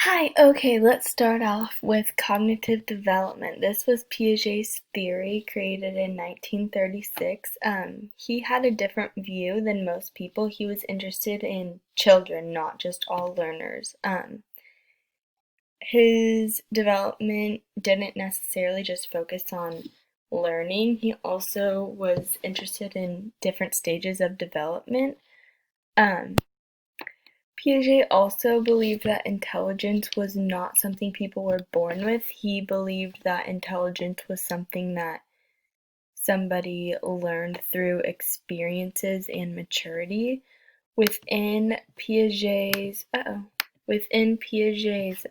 Hi, okay, let's start off with cognitive development. This was Piaget's theory created in 1936. He had a different view than most people. He was interested in children, not just all learners. His development didn't necessarily just focus on learning, he also was interested in different stages of development. Um, Piaget also believed that intelligence was not something people were born with. He believed that intelligence was something that somebody learned through experiences and maturity. Within Piaget's within Piaget's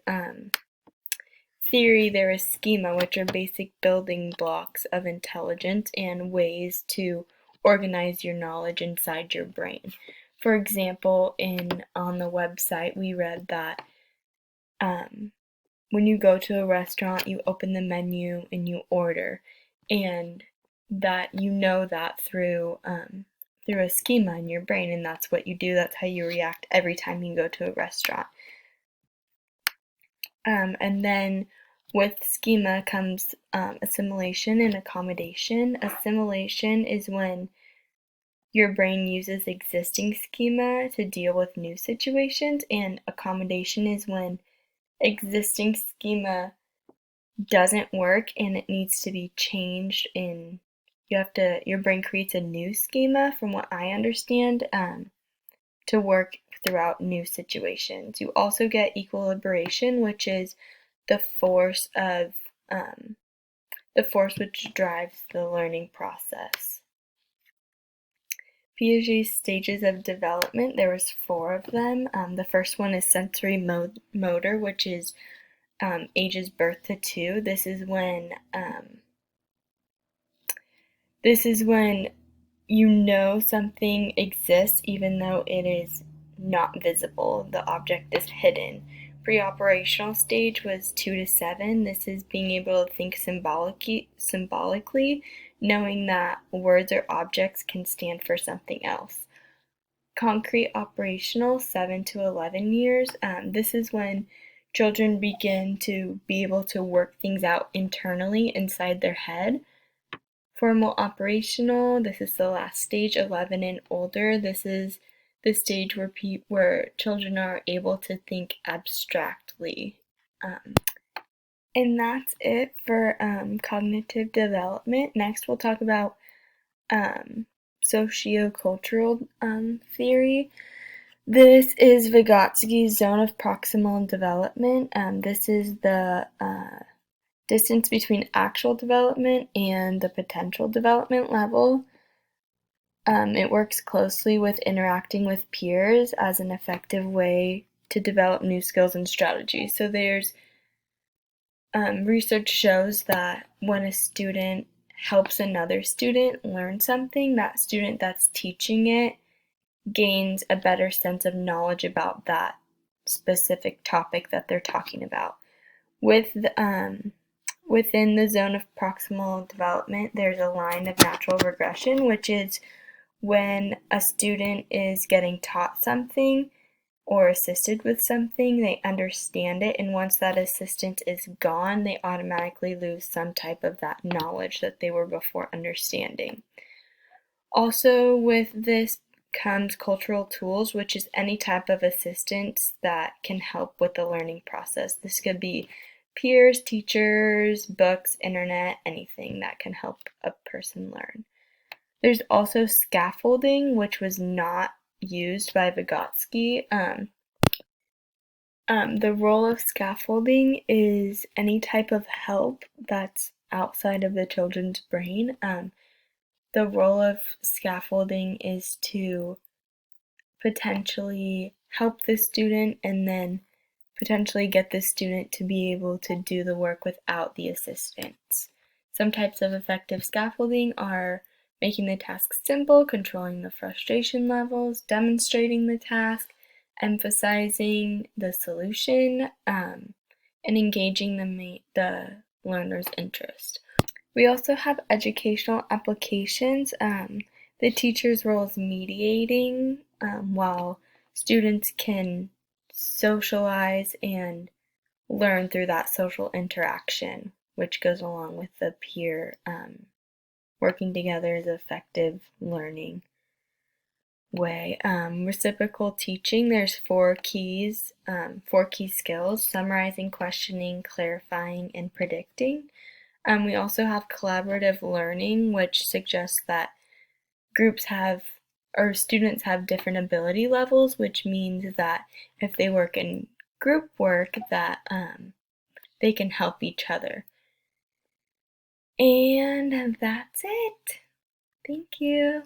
theory, there is schema, which are basic building blocks of intelligence and ways to organize your knowledge inside your brain. For example, on the website, we read that um, when you go to a restaurant, you open the menu and you order, and that you know that through a schema in your brain, and that's what you do. That's how you react every time you go to a restaurant. And then with schema comes assimilation and accommodation. Assimilation is when your brain uses existing schema to deal with new situations, and accommodation is when existing schema doesn't work and it needs to be changed in your brain creates a new schema, from what I understand, to work throughout new situations. You also get equilibration, which is the force of the force which drives the learning process. Piaget's stages of development, there was 4 of them. The first one is sensory motor, which is ages birth to 2. This is when you know something exists even though it is not visible. The object is hidden. Pre-operational stage was 2 to 7. This is being able to think symbolically, knowing that words or objects can stand for something else. Concrete operational, 7 to 11 years. This is when children begin to be able to work things out internally inside their head. Formal operational, this is the last stage, 11 and older. This is the stage where children are able to think abstractly. And that's it for cognitive development. Next, we'll talk about sociocultural theory. This is Vygotsky's zone of proximal development. This is the distance between actual development and the potential development level. It works closely with interacting with peers as an effective way to develop new skills and strategies. So there's research shows that when a student helps another student learn something, that student that's teaching it gains a better sense of knowledge about that specific topic that they're talking about. Within the zone of proximal development, there's a line of natural regression, which is when a student is getting taught something or assisted with something, they understand it, and once that assistance is gone, they automatically lose some type of that knowledge that they were before understanding. Also, with this comes cultural tools, which is any type of assistance that can help with the learning process. This could be peers, teachers, books, internet, anything that can help a person learn. There's also scaffolding, which was not used by Vygotsky. The role of scaffolding is any type of help that's outside of the children's brain. The role of scaffolding is to potentially help the student and then potentially get the student to be able to do the work without the assistance. Some types of effective scaffolding are making the task simple, controlling the frustration levels, demonstrating the task, emphasizing the solution, and engaging the learner's interest. We also have educational applications. The teacher's role is mediating, while students can socialize and learn through that social interaction, which goes along with the peer working together is effective learning way. Reciprocal teaching, there's four key skills: summarizing, questioning, clarifying, and predicting. We also have collaborative learning, which suggests that students have different ability levels, which means that if they work in group work, that they can help each other. And that's it. Thank you.